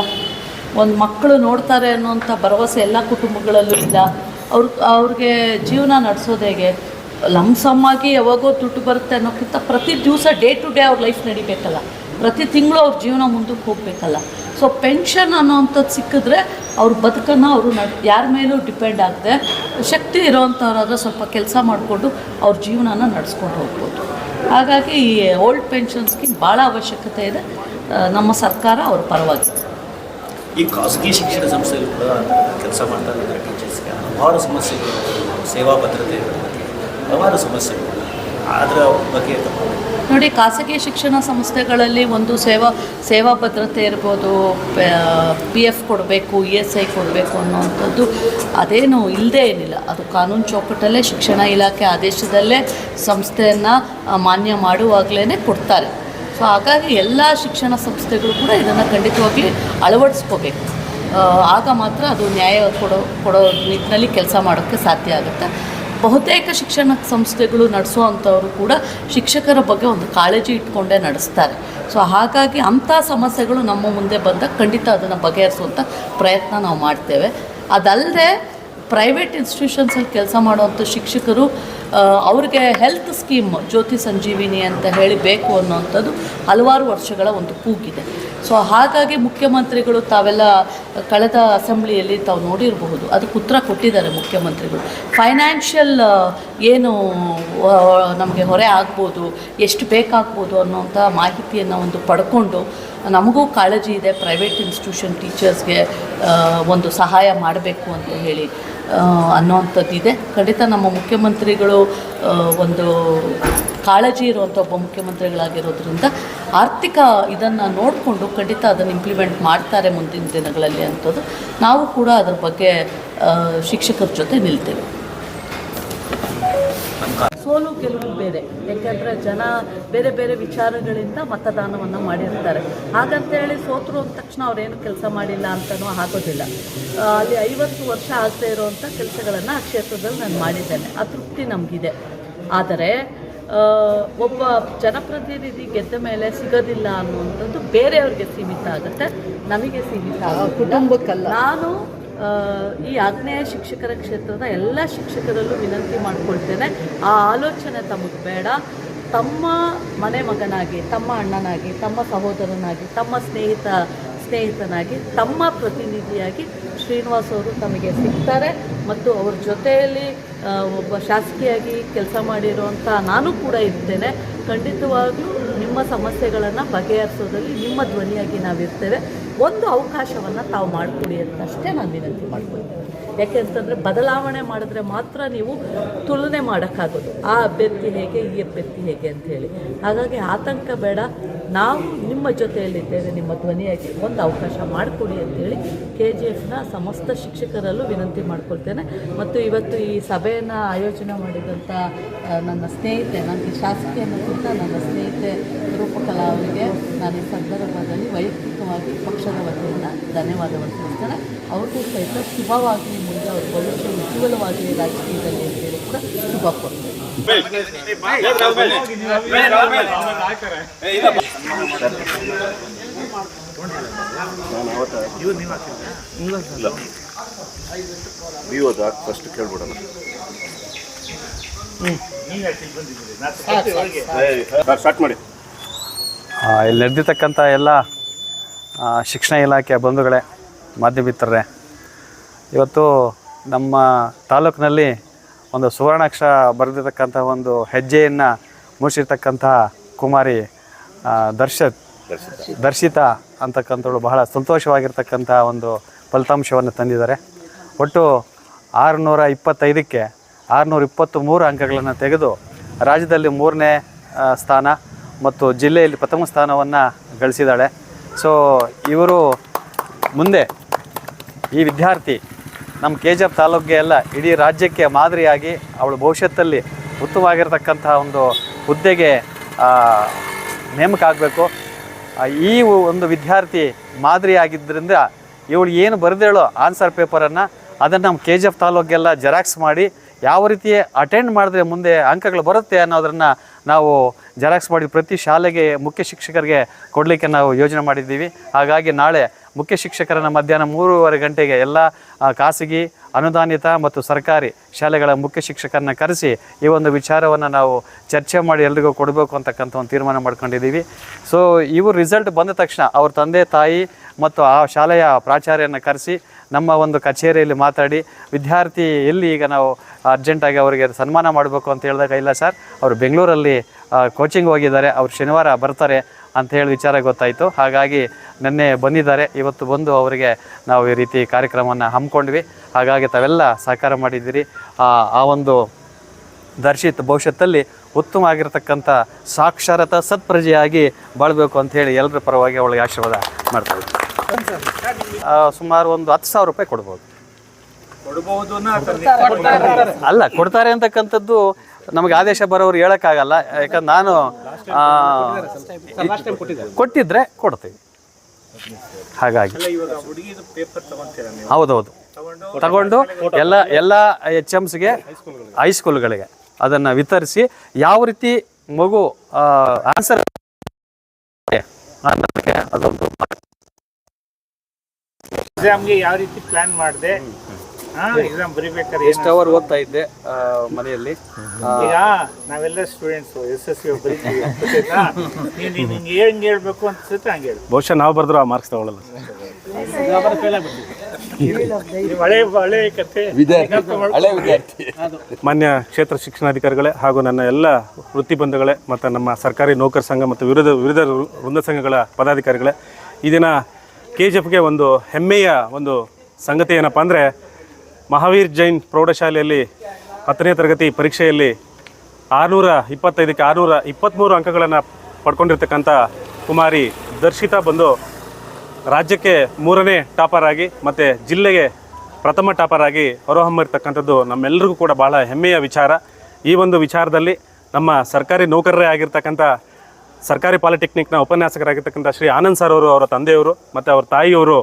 ಒಂದು ಮಕ್ಕಳು ನೋಡ್ತಾರೆ ಅನ್ನೋಂಥ ಭರವಸೆ ಎಲ್ಲ ಕುಟುಂಬಗಳಲ್ಲೂ ಇಲ್ಲ. ಅವ್ರಿಗೆ ಜೀವನ ನಡೆಸೋದು ಹೇಗೆ? ಲಂಸಮ್ಮಾಗಿ ಯಾವಾಗೋ ದುಡ್ಡು ಬರುತ್ತೆ ಅನ್ನೋಕ್ಕಿಂತ ಪ್ರತಿ ದಿವಸ ಡೇ ಟು ಡೇ ಅವ್ರ ಲೈಫ್ ನಡಿಬೇಕಲ್ಲ, ಪ್ರತಿ ತಿಂಗಳು ಅವ್ರ ಜೀವನ ಮುಂದಕ್ಕೆ ಹೋಗಬೇಕಲ್ಲ. ಸೊ ಪೆನ್ಷನ್ ಅನ್ನೋವಂಥದ್ದು ಸಿಕ್ಕಿದ್ರೆ ಅವ್ರ ಬದುಕನ್ನು ಅವರು ಯಾರ ಮೇಲೂ ಡಿಪೆಂಡ್ ಆಗದೆ ಶಕ್ತಿ ಇರೋವಂಥವ್ರಾದ್ರೆ ಸ್ವಲ್ಪ ಕೆಲಸ ಮಾಡಿಕೊಂಡು ಅವ್ರ ಜೀವನನ ನಡೆಸ್ಕೊಂಡು ಹೋಗ್ಬೋದು. ಹಾಗಾಗಿ ಈ ಓಲ್ಡ್ ಪೆನ್ಷನ್ ಸ್ಕೀಮ್ ಭಾಳ ಅವಶ್ಯಕತೆ ಇದೆ. ನಮ್ಮ ಸರ್ಕಾರ ಅವ್ರ ಪರವಾಗಿ. ಈ ಖಾಸಗಿ ಶಿಕ್ಷಣ ಸಂಸ್ಥೆಗಳು ಕೂಡ ಕೆಲಸ ಮಾಡ್ತಾ ಇದ್ದಾರೆ. ಟೀಚರ್ಸ್ಗೆ ಹಲವಾರು ಸಮಸ್ಯೆಗಳು, ಸೇವಾ ಭದ್ರತೆ ಹಲವಾರು ಸಮಸ್ಯೆಗಳು, ಅದರ ಬಗ್ಗೆ ನೋಡಿ. ಖಾಸಗಿ ಶಿಕ್ಷಣ ಸಂಸ್ಥೆಗಳಲ್ಲಿ ಒಂದು ಸೇವಾ ಭದ್ರತೆ ಇರ್ಬೋದು, PF ಕೊಡಬೇಕು, ESI ಕೊಡಬೇಕು ಅನ್ನೋವಂಥದ್ದು ಅದೇನು ಇಲ್ಲದೇ ಏನಿಲ್ಲ. ಅದು ಕಾನೂನು ಚೌಕಟ್ಟಲ್ಲೇ ಶಿಕ್ಷಣ ಇಲಾಖೆ ಆದೇಶದಲ್ಲೇ ಸಂಸ್ಥೆಯನ್ನು ಮಾನ್ಯ ಮಾಡುವಾಗಲೇ ಕೊಡ್ತಾರೆ. ಸೊ ಹಾಗಾಗಿ ಎಲ್ಲ ಶಿಕ್ಷಣ ಸಂಸ್ಥೆಗಳು ಕೂಡ ಇದನ್ನು ಖಂಡಿತವಾಗಿ ಅಳವಡಿಸ್ಕೋಬೇಕು. ಆಗ ಮಾತ್ರ ಅದು ನ್ಯಾಯ ಕೊಡೋ ನಿಟ್ಟಿನಲ್ಲಿ ಕೆಲಸ ಮಾಡೋಕ್ಕೆ ಸಾಧ್ಯ ಆಗುತ್ತೆ. ಬಹುತೇಕ ಶಿಕ್ಷಣ ಸಂಸ್ಥೆಗಳು ನಡೆಸುವಂಥವರು ಕೂಡ ಶಿಕ್ಷಕರ ಬಗ್ಗೆ ಒಂದು ಕಾಳಜಿ ಇಟ್ಕೊಂಡೇ ನಡೆಸ್ತಾರೆ. ಸೊ ಹಾಗಾಗಿ ಅಂಥ ಸಮಸ್ಯೆಗಳು ನಮ್ಮ ಮುಂದೆ ಬಂದಾಗ ಖಂಡಿತ ಅದನ್ನು ಬಗೆಹರಿಸುವಂಥ ಪ್ರಯತ್ನ ನಾವು ಮಾಡ್ತೇವೆ. ಅದಲ್ಲದೆ ಪ್ರೈವೇಟ್ ಇನ್ಸ್ಟಿಟ್ಯೂಷನ್ಸಲ್ಲಿ ಕೆಲಸ ಮಾಡುವಂಥ ಶಿಕ್ಷಕರು ಅವ್ರಿಗೆ ಹೆಲ್ತ್ ಸ್ಕೀಮ್ ಜ್ಯೋತಿ ಸಂಜೀವಿನಿ ಅಂತ ಹೇಳಿ ಬೇಕು ಅನ್ನೋವಂಥದ್ದು ಹಲವಾರು ವರ್ಷಗಳ ಒಂದು ಕೂಗಿದೆ. ಸೊ ಹಾಗಾಗಿ ಮುಖ್ಯಮಂತ್ರಿಗಳು ತಾವೆಲ್ಲ ಕಳೆದ ಅಸೆಂಬ್ಲಿಯಲ್ಲಿ ತಾವು ನೋಡಿರಬಹುದು, ಅದಕ್ಕೆ ಉತ್ತರ ಕೊಟ್ಟಿದ್ದಾರೆ ಮುಖ್ಯಮಂತ್ರಿಗಳು. ಫೈನಾನ್ಷಿಯಲ್ ಏನು ನಮಗೆ ಹೊರೆ ಆಗ್ಬೋದು, ಎಷ್ಟು ಬೇಕಾಗ್ಬೋದು ಅನ್ನೋಂಥ ಮಾಹಿತಿಯನ್ನು ಒಂದು ಪಡ್ಕೊಂಡು ನಮಗೂ ಕಾಳಜಿ ಇದೆ ಪ್ರೈವೇಟ್ ಇನ್ಸ್ಟಿಟ್ಯೂಷನ್ ಟೀಚರ್ಸ್ಗೆ ಒಂದು ಸಹಾಯ ಮಾಡಬೇಕು ಅಂತ ಹೇಳಿ ಅನ್ನೋವಂಥದ್ದಿದೆ. ಖಂಡಿತ ನಮ್ಮ ಮುಖ್ಯಮಂತ್ರಿಗಳು ಒಂದು ಕಾಳಜಿ ಇರುವಂಥ ಒಬ್ಬ ಮುಖ್ಯಮಂತ್ರಿಗಳಾಗಿರೋದ್ರಿಂದ ಆರ್ಥಿಕ ಇದನ್ನು ನೋಡಿಕೊಂಡು ಖಂಡಿತ ಅದನ್ನು ಇಂಪ್ಲಿಮೆಂಟ್ ಮಾಡ್ತಾರೆ ಮುಂದಿನ ದಿನಗಳಲ್ಲಿ ಅಂಥದ್ದು. ನಾವು ಕೂಡ ಅದರ ಬಗ್ಗೆ ಶಿಕ್ಷಕರ ಜೊತೆ ನಿಲ್ತೇವೆ. ಸೋಲು ಗೆಲುವು ಬೇರೆ, ಯಾಕೆಂದರೆ ಜನ ಬೇರೆ ಬೇರೆ ವಿಚಾರಗಳಿಂದ ಮತದಾನವನ್ನು ಮಾಡಿರ್ತಾರೆ. ಹಾಗಂತೇಳಿ ಸೋತರು ಅಂದ ತಕ್ಷಣ ಅವರೇನು ಕೆಲಸ ಮಾಡಿಲ್ಲ ಅಂತಲೂ ಆಗೋದಿಲ್ಲ. ಅಲ್ಲಿ 50 ವರ್ಷ ಆಗದೆ ಇರುವಂಥ ಕೆಲಸಗಳನ್ನು ಆ ಕ್ಷೇತ್ರದಲ್ಲಿ ನಾನು ಮಾಡಿದ್ದೇನೆ, ಆ ತೃಪ್ತಿ ನಮಗಿದೆ. ಆದರೆ ಒಬ್ಬ ಜನಪ್ರತಿನಿಧಿ ಗೆದ್ದ ಮೇಲೆ ಸಿಗೋದಿಲ್ಲ ಅನ್ನುವಂಥದ್ದು ಬೇರೆಯವ್ರಿಗೆ ಸೀಮಿತ ಆಗುತ್ತೆ, ನಮಗೆ ಸೀಮಿತ ಆಗುತ್ತೆ, ಕುಟುಂಬಕ್ಕಲ್ಲ. ನಾನು ಈ ಆಗ್ನೇಯ ಶಿಕ್ಷಕರ ಕ್ಷೇತ್ರದ ಎಲ್ಲ ಶಿಕ್ಷಕರಲ್ಲೂ ವಿನಂತಿ ಮಾಡಿಕೊಳ್ತೇನೆ, ಆ ಆಲೋಚನೆ ತಮಗೆ ಬೇಡ. ತಮ್ಮ ಮನೆ ಮಗನಾಗಿ, ತಮ್ಮ ಅಣ್ಣನಾಗಿ, ತಮ್ಮ ಸಹೋದರನಾಗಿ, ತಮ್ಮ ಸ್ನೇಹಿತನಾಗಿ, ತಮ್ಮ ಪ್ರತಿನಿಧಿಯಾಗಿ ಶ್ರೀನಿವಾಸ್ ಅವರು ತಮಗೆ ಸಿಗ್ತಾರೆ. ಮತ್ತು ಅವ್ರ ಜೊತೆಯಲ್ಲಿ ಒಬ್ಬ ಶಾಸಕಿಯಾಗಿ ಕೆಲಸ ಮಾಡಿರುವಂಥ ನಾನು ಕೂಡ ಇರ್ತೇನೆ. ಖಂಡಿತವಾಗ್ಲೂ ನಿಮ್ಮ ಸಮಸ್ಯೆಗಳನ್ನು ಬಗೆಹರಿಸೋದ್ರಲ್ಲಿ ನಿಮ್ಮ ಧ್ವನಿಯಾಗಿ ನಾವಿರ್ತೇವೆ. ಒಂದು ಅವಕಾಶವನ್ನು ತಾವು ಮಾಡಿಕೊಡಿ ಅಂತಷ್ಟೇ ನಾನು ವಿನಂತಿ ಮಾಡ್ಕೊಳ್ತೀನಿ. ಯಾಕೆ ಅಂತಂದರೆ ಬದಲಾವಣೆ ಮಾಡಿದ್ರೆ ಮಾತ್ರ ನೀವು ತುಲನೆ ಮಾಡೋಕ್ಕಾಗೋದು, ಆ ಅಭ್ಯರ್ಥಿ ಹೇಗೆ, ಈ ಅಭ್ಯರ್ಥಿ ಹೇಗೆ ಅಂಥೇಳಿ. ಹಾಗಾಗಿ ಆತಂಕ ಬೇಡ, ನಾವು ನಿಮ್ಮ ಜೊತೆಯಲ್ಲಿದ್ದೇವೆ, ನಿಮ್ಮ ಧ್ವನಿಯಾಗಿ ಒಂದು ಅವಕಾಶ ಮಾಡಿಕೊಡಿ ಅಂಥೇಳಿ KGFನ ಸಮಸ್ತ ಶಿಕ್ಷಕರಲ್ಲೂ ವಿನಂತಿ ಮಾಡ್ಕೊಳ್ತೇನೆ. ಮತ್ತು ಇವತ್ತು ಈ ಸಭೆಯನ್ನು ಆಯೋಜನೆ ಮಾಡಿದಂಥ ನನ್ನ ಸ್ನೇಹಿತೆ, ನನಗೆ ಶಾಸಕಿ ಅನ್ನೋಕ್ಕಿಂತ ನನ್ನ ಸ್ನೇಹಿತೆ ರೂಪಕಲಾ ಅವರಿಗೆ ನಾನು ಈ ಸಂದರ್ಭದಲ್ಲಿ ವೈಯಕ್ತಿಕವಾಗಿ ಪಕ್ಷದ ವತಿಯಿಂದ ಧನ್ಯವಾದವನ್ನು ತಿಳಿಸ್ತೇನೆ. ಅವ್ರಿಗೂ ಸಹಿತ ಶುಭವಾಗಲಿ, ಮುಂದೆ ಅವ್ರ ಭವಿಷ್ಯ ಉಜ್ವಲವಾಗಲಿ ರಾಜಕೀಯದಲ್ಲಿ ಅಂತೇಳಿ ಕೂಡ ಶುಭ ಕೊಡ್ತೇನೆ. ಫಸ್ಟ್ ಕೇಳ್ಬಿಡೋಣ. ಸ್ಟಾರ್ಟ್ ಮಾಡಿ. ಇಲ್ಲಿ ನಡೆದಿರ್ತಕ್ಕಂಥ ಎಲ್ಲ ಶಿಕ್ಷಣ ಇಲಾಖೆಯ ಬಂಧುಗಳೇ, ಮಾಧ್ಯಮ ಮಿತ್ರರೇ, ಇವತ್ತು ನಮ್ಮ ತಾಲೂಕಿನಲ್ಲಿ ಒಂದು ಸುವರ್ಣಾಕ್ಷರ ಬರೆದಿರ್ತಕ್ಕಂಥ ಒಂದು ಹೆಜ್ಜೆಯನ್ನು ಮೂಡಿಸಿರ್ತಕ್ಕಂತಹ ಕುಮಾರಿ ದರ್ಶಿತಾ ಅಂತಕ್ಕಂಥವಳು ಬಹಳ ಸಂತೋಷವಾಗಿರ್ತಕ್ಕಂಥ ಒಂದು ಫಲಿತಾಂಶವನ್ನು ತಂದಿದ್ದಾರೆ. ಒಟ್ಟು 625ಕ್ಕೆ 623 ಅಂಕಗಳನ್ನು ತೆಗೆದು ರಾಜ್ಯದಲ್ಲಿ 3ನೇ ಸ್ಥಾನ ಮತ್ತು ಜಿಲ್ಲೆಯಲ್ಲಿ ಪ್ರಥಮ ಸ್ಥಾನವನ್ನು ಗಳಿಸಿದ್ದಾಳೆ. ಸೊ ಇವರು ಮುಂದೆ ಈ ವಿದ್ಯಾರ್ಥಿ ನಮ್ಮ KGF ತಾಲೂಕಿಗೆ ಎಲ್ಲ ಇಡೀ ರಾಜ್ಯಕ್ಕೆ ಮಾದರಿಯಾಗಿ ಅವಳು ಭವಿಷ್ಯತ್ತಲ್ಲಿ ಉತ್ತಮವಾಗಿರ್ತಕ್ಕಂಥ ಒಂದು ಹುದ್ದೆಗೆ ನೇಮಕ ಆಗಬೇಕು. ಈ ಒಂದು ವಿದ್ಯಾರ್ಥಿ ಮಾದರಿಯಾಗಿದ್ದರಿಂದ ಇವಳು ಏನು ಬರೆದೇಳೋ ಆನ್ಸರ್ ಪೇಪರನ್ನು ಅದನ್ನು ನಮ್ಮ KGF ತಾಲೂಕಿಗೆಲ್ಲ ಜೆರಾಕ್ಸ್ ಮಾಡಿ ಯಾವ ರೀತಿ ಅಟೆಂಡ್ ಮಾಡಿದ್ರೆ ಮುಂದೆ ಅಂಕಗಳು ಬರುತ್ತೆ ಅನ್ನೋದನ್ನು ನಾವು ಜೆರಾಕ್ಸ್ ಮಾಡಿ ಪ್ರತಿ ಶಾಲೆಗೆ ಮುಖ್ಯ ಶಿಕ್ಷಕರಿಗೆ ಕೊಡಲಿಕ್ಕೆ ನಾವು ಯೋಜನೆ ಮಾಡಿದ್ದೀವಿ. ಹಾಗಾಗಿ ನಾಳೆ ಮುಖ್ಯ ಶಿಕ್ಷಕರನ್ನು ಮಧ್ಯಾಹ್ನ 3:30 ಗಂಟೆಗೆ ಎಲ್ಲ ಖಾಸಗಿ, ಅನುದಾನಿತ ಮತ್ತು ಸರ್ಕಾರಿ ಶಾಲೆಗಳ ಮುಖ್ಯ ಶಿಕ್ಷಕರನ್ನ ಕರೆಸಿ ಈ ಒಂದು ವಿಚಾರವನ್ನು ನಾವು ಚರ್ಚೆ ಮಾಡಿ ಎಲ್ರಿಗೂ ಕೊಡಬೇಕು ಅಂತಕ್ಕಂಥ ಒಂದು ತೀರ್ಮಾನ ಮಾಡ್ಕೊಂಡಿದ್ದೀವಿ. ಸೊ ಇವರು ರಿಸಲ್ಟ್ ಬಂದ ತಕ್ಷಣ ಅವ್ರ ತಂದೆ ತಾಯಿ ಮತ್ತು ಆ ಶಾಲೆಯ ಪ್ರಾಚಾರ್ಯನ ಕರೆಸಿ ನಮ್ಮ ಒಂದು ಕಚೇರಿಯಲ್ಲಿ ಮಾತಾಡಿ ವಿದ್ಯಾರ್ಥಿ ಎಲ್ಲಿ ಈಗ ನಾವು ಅರ್ಜೆಂಟಾಗಿ ಅವರಿಗೆ ಸನ್ಮಾನ ಮಾಡಬೇಕು ಅಂತ ಹೇಳಿದಾಗ, ಇಲ್ಲ ಸರ್ ಅವರು ಬೆಂಗಳೂರಲ್ಲಿ ಕೋಚಿಂಗ್ ಹೋಗಿದ್ದಾರೆ, ಅವ್ರು ಶನಿವಾರ ಬರ್ತಾರೆ ಅಂತ ಹೇಳಿ ವಿಚಾರ ಗೊತ್ತಾಯಿತು. ಹಾಗಾಗಿ ನಿನ್ನೆ ಬಂದಿದ್ದಾರೆ, ಇವತ್ತು ಬಂದು ಅವರಿಗೆ ನಾವು ಈ ರೀತಿ ಕಾರ್ಯಕ್ರಮವನ್ನು ಹಮ್ಮಿಕೊಂಡ್ವಿ. ಹಾಗಾಗಿ ತಾವೆಲ್ಲ ಸಹಕಾರ ಮಾಡಿದ್ದೀರಿ. ಆ ಒಂದು ದರ್ಶಿತ್ ಭವಿಷ್ಯದಲ್ಲಿ ಉತ್ತಮ ಆಗಿರ್ತಕ್ಕಂಥ ಸಾಕ್ಷರತಾ ಸತ್ಪ್ರಜೆಯಾಗಿ ಬಾಳಬೇಕು ಅಂಥೇಳಿ ಎಲ್ಲರ ಪರವಾಗಿ ಅವಳಿಗೆ ಆಶೀರ್ವಾದ ಮಾಡ್ತಾಯಿದ್ವಿ. ಸುಮಾರು ಒಂದು 10,000 ರೂಪಾಯಿ ಕೊಡ್ಬೋದು. ಅಲ್ಲ, ಕೊಡ್ತಾರೆ ಅಂತಕ್ಕಂಥದ್ದು ನಮಗೆ ಆದೇಶ ಬರೋರು ಹೇಳೋಕ್ಕಾಗಲ್ಲ. ಯಾಕಂದ್ರೆ ನಾನು ಕೊಟ್ಟಿದ್ರೆ ಕೊಡ್ತೀವಿ. ಹಾಗಾಗಿ ಹೌದೌದು, ತಗೊಂಡು ಎಲ್ಲ HMsಗೆ ಹೈಸ್ಕೂಲ್ಗಳಿಗೆ ಅದನ್ನು ವಿತರಿಸಿ ಯಾವ ರೀತಿ ಮಗು ಆನ್ಸರ್ ಅದೊಂದು ಎಕ್ಸಾಮ್ಗೆ ಯಾವ ರೀತಿ ಪ್ಲಾನ್ ಮಾಡಿದೆ, ಎಕ್ಸಾಮ್ ಬರಿಬೇಕಾದ್ರೆ ಎಷ್ಟು ಅವರ್ ಓದ್ತಾ ಇದ್ದೆ ಮನೆಯಲ್ಲಿ. ಈಗ ನಾವೆಲ್ಲ ಸ್ಟೂಡೆಂಟ್ಸು SSC ಬರೀತೀವಿ, ನಿಂಗೆ ಹೆಂಗೆ ಹೇಳ್ಬೇಕು ಅನ್ಸುತ್ತೆ ಹಂಗೆ ಹೇಳಿ. ಬಹುಶಃ ನಾವು ಬರೆದ್ರು ಆ ಮಾರ್ಕ್ಸ್ ತಗೊಳ್ಳಲ್ಲ. ಹಳೆ ಕತೆ. ಮಾನ್ಯ ಕ್ಷೇತ್ರ ಶಿಕ್ಷಣಾಧಿಕಾರಿಗಳೇ ಹಾಗೂ ನನ್ನ ಎಲ್ಲ ವೃತ್ತಿ ಬಂಧುಗಳೇ ಮತ್ತು ನಮ್ಮ ಸರ್ಕಾರಿ ನೌಕರ ಸಂಘ ಮತ್ತು ವಿವಿಧ ವೃಂದ ಸಂಘಗಳ ಪದಾಧಿಕಾರಿಗಳೇ, ಈ ದಿನ KGFಗೆ ಒಂದು ಹೆಮ್ಮೆಯ ಒಂದು ಸಂಗತಿ ಏನಪ್ಪ ಅಂದರೆ, ಮಹಾವೀರ್ ಜೈನ್ ಪ್ರೌಢಶಾಲೆಯಲ್ಲಿ 10ನೇ ತರಗತಿ ಪರೀಕ್ಷೆಯಲ್ಲಿ 625ಕ್ಕೆ 623 ಅಂಕಗಳನ್ನು ಪಡ್ಕೊಂಡಿರ್ತಕ್ಕಂಥ ಕುಮಾರಿ ದರ್ಶಿತಾ ಬಂದು ರಾಜ್ಯಕ್ಕೆ 3ನೇ ಟಾಪರ್ ಆಗಿ ಮತ್ತು ಜಿಲ್ಲೆಗೆ ಪ್ರಥಮ ಟಾಪರ್ ಆಗಿ ಹೊರಹೊಮ್ಮಿರ್ತಕ್ಕಂಥದ್ದು ನಮ್ಮೆಲ್ಲರಿಗೂ ಕೂಡ ಭಾಳ ಹೆಮ್ಮೆಯ ವಿಚಾರ. ಈ ಒಂದು ವಿಚಾರದಲ್ಲಿ ನಮ್ಮ ಸರ್ಕಾರಿ ನೌಕರರೇ ಆಗಿರ್ತಕ್ಕಂಥ ಸರ್ಕಾರಿ ಪಾಲಿಟೆಕ್ನಿಕ್ನ ಉಪನ್ಯಾಸಕರಾಗಿರ್ತಕ್ಕಂಥ ಶ್ರೀ ಆನಂದ್ ಸರ್ ಅವರು, ಅವರ ತಂದೆಯವರು ಮತ್ತು ಅವರ ತಾಯಿಯವರು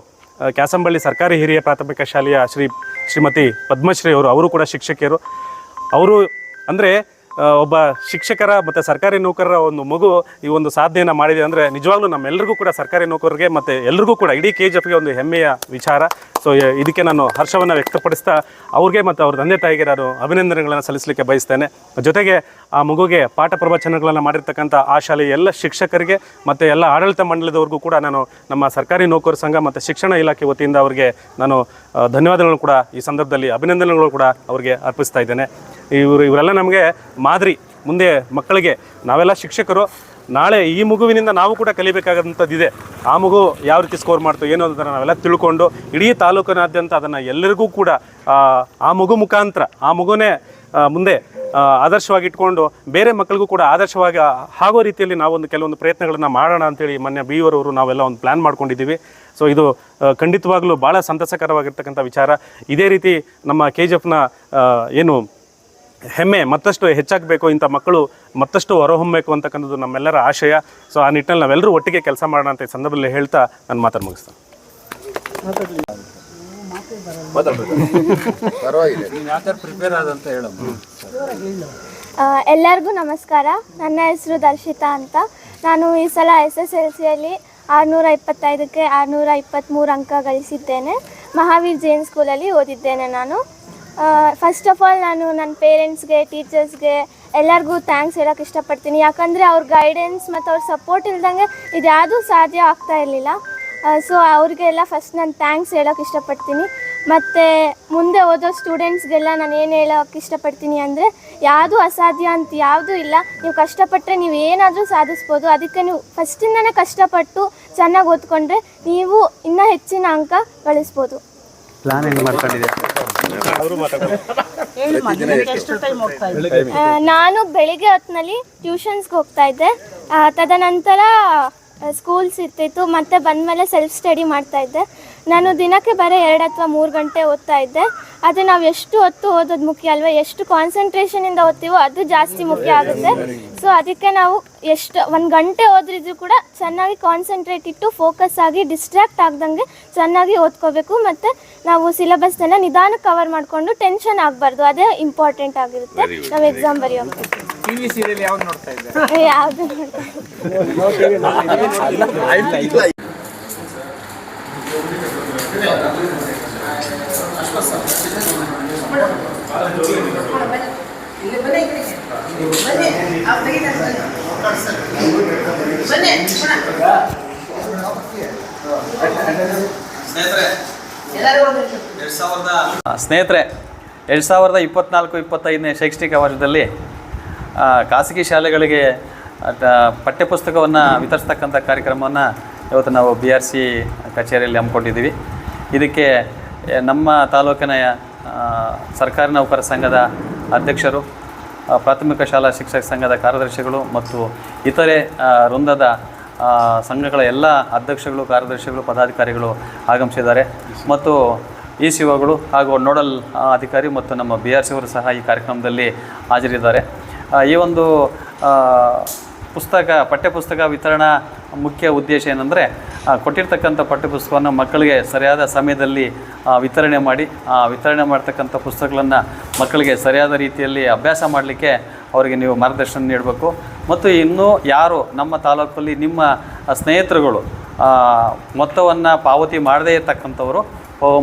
ಕ್ಯಾಸಂಬಳ್ಳಿ ಸರ್ಕಾರಿ ಹಿರಿಯ ಪ್ರಾಥಮಿಕ ಶಾಲೆಯ ಶ್ರೀಮತಿ ಪದ್ಮಶ್ರೀ ಅವರು ಕೂಡ ಶಿಕ್ಷಕಿಯರು. ಅವರು ಅಂದರೆ ಒಬ್ಬ ಶಿಕ್ಷಕರ ಮತ್ತು ಸರ್ಕಾರಿ ನೌಕರರ ಒಂದು ಮಗು ಈ ಒಂದು ಸಾಧನೆಯನ್ನು ಮಾಡಿದೆ ಅಂದರೆ ನಿಜವಾಗ್ಲೂ ನಮ್ಮೆಲ್ಲರಿಗೂ ಕೂಡ ಸರ್ಕಾರಿ ನೌಕರರಿಗೆ ಮತ್ತು ಎಲ್ರಿಗೂ ಕೂಡ ಇಡೀ KGFಗೆ ಒಂದು ಹೆಮ್ಮೆಯ ವಿಚಾರ. ಸೊ ಇದಕ್ಕೆ ನಾನು ಹರ್ಷವನ್ನು ವ್ಯಕ್ತಪಡಿಸ್ತಾ ಅವ್ರಿಗೆ ಮತ್ತು ಅವ್ರ ತಂದೆ ತಾಯಿಗೆ ನಾನು ಅಭಿನಂದನೆಗಳನ್ನು ಸಲ್ಲಿಸಲಿಕ್ಕೆ ಬಯಸ್ತೇನೆ. ಜೊತೆಗೆ ಆ ಮಗುಗೆ ಪಾಠ ಪ್ರವಚನಗಳನ್ನು ಮಾಡಿರ್ತಕ್ಕಂಥ ಆ ಶಾಲೆಯ ಎಲ್ಲ ಶಿಕ್ಷಕರಿಗೆ ಮತ್ತು ಎಲ್ಲ ಆಡಳಿತ ಮಂಡಲದವ್ರಿಗೂ ಕೂಡ ನಾನು ನಮ್ಮ ಸರ್ಕಾರಿ ನೌಕರ ಸಂಘ ಮತ್ತು ಶಿಕ್ಷಣ ಇಲಾಖೆ ವತಿಯಿಂದ ಅವರಿಗೆ ನಾನು ಧನ್ಯವಾದಗಳನ್ನು ಕೂಡ ಈ ಸಂದರ್ಭದಲ್ಲಿ ಅಭಿನಂದನೆಗಳು ಕೂಡ ಅವರಿಗೆ ಅರ್ಪಿಸ್ತಾ ಇದ್ದೇನೆ. ಇವರೆಲ್ಲ ನಮಗೆ ಮಾದರಿ. ಮುಂದೆ ಮಕ್ಕಳಿಗೆ ನಾವೆಲ್ಲ ಶಿಕ್ಷಕರು, ನಾಳೆ ಈ ಮಗುವಿನಿಂದ ನಾವು ಕೂಡ ಕಲಿಬೇಕಾದಂಥದ್ದಿದೆ. ಆ ಮಗು ಯಾವ ರೀತಿ ಸ್ಕೋರ್ ಮಾಡ್ತು ಏನು ಅನ್ನೋದನ್ನು ನಾವೆಲ್ಲ ತಿಳ್ಕೊಂಡು ಇಡೀ ತಾಲೂಕಿನಾದ್ಯಂತ ಅದನ್ನು ಎಲ್ಲರಿಗೂ ಕೂಡ ಆ ಮಗು ಮುಖಾಂತರ ಆ ಮಗುನೇ ಮುಂದೆ ಆದರ್ಶವಾಗಿ ಇಟ್ಕೊಂಡು ಬೇರೆ ಮಕ್ಕಳಿಗೂ ಕೂಡ ಆದರ್ಶವಾಗಿ ಆಗೋ ರೀತಿಯಲ್ಲಿ ನಾವೊಂದು ಕೆಲವೊಂದು ಪ್ರಯತ್ನಗಳನ್ನು ಮಾಡೋಣ ಅಂತೇಳಿ ಮೊನ್ನೆ BEO ನಾವೆಲ್ಲ ಒಂದು ಪ್ಲ್ಯಾನ್ ಮಾಡ್ಕೊಂಡಿದ್ದೀವಿ. ಸೊ ಇದು ಖಂಡಿತವಾಗ್ಲೂ ಭಾಳ ಸಂತಸಕರವಾಗಿರ್ತಕ್ಕಂಥ ವಿಚಾರ. ಇದೇ ರೀತಿ ನಮ್ಮ KGFನ ಏನು ಹೆಮ್ಮೆ ಮತ್ತಷ್ಟು ಹೆಚ್ಚಾಗಬೇಕು, ಇಂಥ ಮಕ್ಕಳು ಮತ್ತಷ್ಟು ಹೊರಹೊಮ್ಮಬೇಕು ಅಂತಕ್ಕಂಥದ್ದು ನಮ್ಮೆಲ್ಲರ ಆಶಯ. ಸೊ ಆ ನಿಟ್ಟಿನಲ್ಲಿ ನಾವೆಲ್ಲರೂ ಒಟ್ಟಿಗೆ ಕೆಲಸ ಮಾಡೋಣ ಅಂತ ಈ ಸಂದರ್ಭದಲ್ಲಿ ಹೇಳ್ತಾ ನಾನು ಮಾತನ್ನು ಮುಗಿಸ್ತೇನೆ. ಎಲ್ಲರಿಗೂ ನಮಸ್ಕಾರ. ನನ್ನ ಹೆಸರು ದರ್ಶಿತಾ ಅಂತ. ನಾನು ಈ ಸಲ SSLCಯಲ್ಲಿ 625ಕ್ಕೆ 623 ಅಂಕ ಗಳಿಸಿದ್ದೇನೆ. ಮಹಾವೀರ್ ಜೈನ್ ಸ್ಕೂಲಲ್ಲಿ ಓದಿದ್ದೇನೆ ನಾನು. ಫಸ್ಟ್ ಆಫ್ ಆಲ್ ನಾನು ನನ್ನ ಪೇರೆಂಟ್ಸ್ಗೆ, ಟೀಚರ್ಸ್ಗೆ ಎಲ್ಲರಿಗೂ ಥ್ಯಾಂಕ್ಸ್ ಹೇಳೋಕ್ಕೆ ಇಷ್ಟಪಡ್ತೀನಿ. ಯಾಕಂದರೆ ಅವ್ರ ಗೈಡೆನ್ಸ್ ಮತ್ತು ಅವ್ರ ಸಪೋರ್ಟ್ ಇಲ್ದಂಗೆ ಇದು ಯಾವುದೂ ಸಾಧ್ಯ ಆಗ್ತಾ ಇರಲಿಲ್ಲ. ಸೊ ಅವ್ರಿಗೆಲ್ಲ ಫಸ್ಟ್ ನಾನು ಥ್ಯಾಂಕ್ಸ್ ಹೇಳೋಕ್ಕೆ ಇಷ್ಟಪಡ್ತೀನಿ. ಮತ್ತು ಮುಂದೆ ಓದೋ ಸ್ಟೂಡೆಂಟ್ಸ್ಗೆಲ್ಲ ನಾನು ಏನು ಹೇಳೋಕ್ಕೆ ಇಷ್ಟಪಡ್ತೀನಿ ಅಂದರೆ, ಯಾವುದೂ ಅಸಾಧ್ಯ ಅಂತ ಯಾವುದೂ ಇಲ್ಲ. ನೀವು ಕಷ್ಟಪಟ್ಟರೆ ನೀವು ಏನಾದರೂ ಸಾಧಿಸ್ಬೋದು. ಅದಕ್ಕೆ ನೀವು ಫಸ್ಟಿಂದನೇ ಕಷ್ಟಪಟ್ಟು ಚೆನ್ನಾಗಿ ಓದ್ಕೊಂಡ್ರೆ ನೀವು ಇನ್ನೂ ಹೆಚ್ಚಿನ ಅಂಕ ಗಳಿಸ್ಬೋದು. ಪ್ಲಾನ್ ಹೆಂಗೆ ಮಾಡ್ಕೊಂಡಿದ್ದೀರಾ? ನಾನು ಬೆಳಿಗ್ಗೆ ಹೊತ್ತಿನಲ್ಲಿ ಟ್ಯೂಷನ್ಸ್ಗೆ ಹೋಗ್ತಾ ಇದ್ದೆ. ತದನಂತರ ಸ್ಕೂಲ್ಸ್ ಇರ್ತಿತ್ತು. ಮತ್ತು ಬಂದಮೇಲೆ ಸೆಲ್ಫ್ ಸ್ಟಡಿ ಮಾಡ್ತಾಯಿದ್ದೆ. ನಾನು ದಿನಕ್ಕೆ ಬರೀ 2 ಅಥವಾ 3 ಗಂಟೆ ಓದ್ತಾ ಇದ್ದೆ. ಆದರೆ ನಾವು ಎಷ್ಟು ಹೊತ್ತು ಓದೋದು ಮುಖ್ಯ ಅಲ್ವಾ, ಎಷ್ಟು ಕಾನ್ಸಂಟ್ರೇಷನಿಂದ ಓದ್ತೀವೋ ಅದು ಜಾಸ್ತಿ ಮುಖ್ಯ ಆಗುತ್ತೆ. ಸೊ ಅದಕ್ಕೆ ನಾವು ಎಷ್ಟು 1 ಗಂಟೆ ಓದಿದ್ರು ಕೂಡ ಚೆನ್ನಾಗಿ ಕಾನ್ಸಂಟ್ರೇಟ್ ಇಟ್ಟು ಫೋಕಸ್ ಆಗಿ ಡಿಸ್ಟ್ರಾಕ್ಟ್ ಆಗ್ದಂಗೆ ಚೆನ್ನಾಗಿ ಓದ್ಕೋಬೇಕು. ಮತ್ತು ನಾವು ಸಿಲೆಬಸ್ನೆಲ್ಲ ನಿಧಾನಕ್ಕೆ ಕವರ್ ಮಾಡಿಕೊಂಡು ಟೆನ್ಷನ್ ಆಗಬಾರ್ದು. ಅದೇ ಇಂಪಾರ್ಟೆಂಟ್ ಆಗಿರುತ್ತೆ ನಾವು ಎಕ್ಸಾಮ್ ಬರೆಯೋಕ್ಕೆ. TV ಸೀರಿಯಲ್ ಯಾವ್ದು ನೋಡ್ತಾ ಇದ್ದಾರೆ? ಯಾವುದು ಸ್ನೇಹಿತರೆ, 2024-25ನೇ ಶೈಕ್ಷಣಿಕ ವರ್ಷದಲ್ಲಿ ಖಾಸಗಿ ಶಾಲೆಗಳಿಗೆ ಪಠ್ಯಪುಸ್ತಕವನ್ನು ವಿತರಿಸ್ತಕ್ಕಂಥ ಕಾರ್ಯಕ್ರಮವನ್ನು ಇವತ್ತು ನಾವು BRC ಕಚೇರಿಯಲ್ಲಿ ಹಮ್ಮಿಕೊಂಡಿದ್ದೀವಿ. ಇದಕ್ಕೆ ನಮ್ಮ ತಾಲೂಕಿನ ಸರ್ಕಾರಿ ನೌಕರ ಸಂಘದ ಅಧ್ಯಕ್ಷರು, ಪ್ರಾಥಮಿಕ ಶಾಲಾ ಶಿಕ್ಷಕ ಸಂಘದ ಕಾರ್ಯದರ್ಶಿಗಳು ಮತ್ತು ಇತರೆ ವೃಂದದ ಸಂಘಗಳ ಎಲ್ಲ ಅಧ್ಯಕ್ಷಗಳು, ಕಾರ್ಯದರ್ಶಿಗಳು, ಪದಾಧಿಕಾರಿಗಳು ಆಗಮಿಸಿದ್ದಾರೆ. ಮತ್ತು ECOಗಳು ಹಾಗೂ ನೋಡಲ್ ಅಧಿಕಾರಿ ಮತ್ತು ನಮ್ಮ BRC ಅವರು ಸಹ ಈ ಕಾರ್ಯಕ್ರಮದಲ್ಲಿ ಹಾಜರಿದ್ದಾರೆ. ಈ ಒಂದು ಪಠ್ಯಪುಸ್ತಕ ವಿತರಣಾ ಮುಖ್ಯ ಉದ್ದೇಶ ಏನಂದರೆ, ಕೊಟ್ಟಿರ್ತಕ್ಕಂಥ ಪಠ್ಯಪುಸ್ತಕವನ್ನು ಮಕ್ಕಳಿಗೆ ಸರಿಯಾದ ಸಮಯದಲ್ಲಿ ವಿತರಣೆ ಮಾಡಿ, ವಿತರಣೆ ಮಾಡ್ತಕ್ಕಂಥ ಪುಸ್ತಕಗಳನ್ನು ಮಕ್ಕಳಿಗೆ ಸರಿಯಾದ ರೀತಿಯಲ್ಲಿ ಅಭ್ಯಾಸ ಮಾಡಲಿಕ್ಕೆ ಅವರಿಗೆ ನೀವು ಮಾರ್ಗದರ್ಶನ ನೀಡಬೇಕು. ಮತ್ತು ಇನ್ನೂ ಯಾರು ನಮ್ಮ ತಾಲೂಕಲ್ಲಿ ನಿಮ್ಮ ಸ್ನೇಹಿತರುಗಳು ಮೊತ್ತವನ್ನು ಪಾವತಿ ಮಾಡದೇ ಇರತಕ್ಕಂಥವರು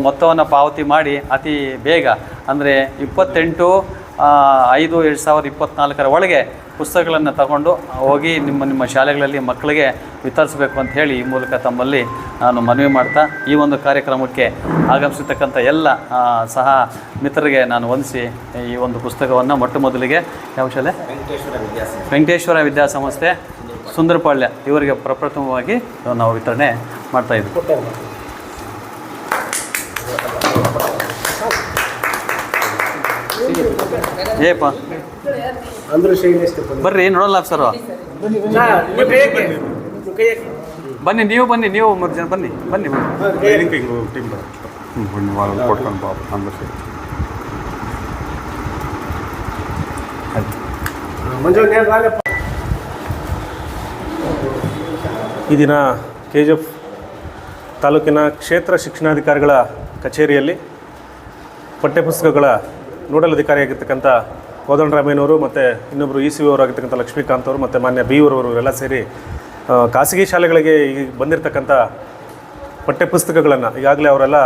ಮೊತ್ತವನ್ನು ಪಾವತಿ ಮಾಡಿ ಅತಿ ಬೇಗ ಅಂದರೆ 28/5/2024 ಒಳಗೆ ಪುಸ್ತಕಗಳನ್ನು ತಗೊಂಡು ಹೋಗಿ ನಿಮ್ಮ ಶಾಲೆಗಳಲ್ಲಿ ಮಕ್ಕಳಿಗೆ ವಿತರಿಸಬೇಕು ಅಂತ ಹೇಳಿ ಈ ಮೂಲಕ ತಮ್ಮಲ್ಲಿ ನಾನು ಮನವಿ ಮಾಡ್ತಾ ಈ ಒಂದು ಕಾರ್ಯಕ್ರಮಕ್ಕೆ ಆಗಮಿಸಿರ್ತಕ್ಕಂಥ ಎಲ್ಲ ಸಹ ಮಿತ್ರರಿಗೆ ನಾನು ವಂದಿಸಿ ಈ ಒಂದು ಪುಸ್ತಕವನ್ನು ಮೊಟ್ಟ ಮೊದಲಿಗೆ ಯಾವ ಶಾಲೆ? ವೆಂಕಟೇಶ್ವರ ವಿದ್ಯಾಸಂಸ್ಥೆ ಸುಂದರಪಾಳ್ಯ ಇವರಿಗೆ ಪ್ರಪ್ರಥಮವಾಗಿ ನಾವು ವಿತರಣೆ ಮಾಡ್ತಾಯಿದ್ವಿ. ಏಪ ಬರ್ರಿ, ನೋಡಲ್ಲ ಸರ್. ಬನ್ನಿ, ನೀವು ಬನ್ನಿ, ನೀವು 3 ಜನ ಬನ್ನಿ. ಈ ದಿನ KGF ತಾಲೂಕಿನ ಕ್ಷೇತ್ರ ಶಿಕ್ಷಣಾಧಿಕಾರಿಗಳ ಕಚೇರಿಯಲ್ಲಿ ಪಠ್ಯಪುಸ್ತಕಗಳ ನೋಡಲ್ ಅಧಿಕಾರಿಯಾಗಿರ್ತಕ್ಕಂಥ ಕೋದಂಡರಾಮಯ್ಯನವರು ಮತ್ತು ಇನ್ನೊಬ್ಬರು ECO ಅವರಾಗಿರ್ತಕ್ಕಂಥ ಲಕ್ಷ್ಮೀಕಾಂತ್ ಅವರು ಮತ್ತು ಮಾನ್ಯ BEO ಅವರು ಎಲ್ಲ ಸೇರಿ ಖಾಸಗಿ ಶಾಲೆಗಳಿಗೆ ಈಗ ಬಂದಿರತಕ್ಕಂಥ ಪಠ್ಯಪುಸ್ತಕಗಳನ್ನು ಈಗಾಗಲೇ ಅವರೆಲ್ಲ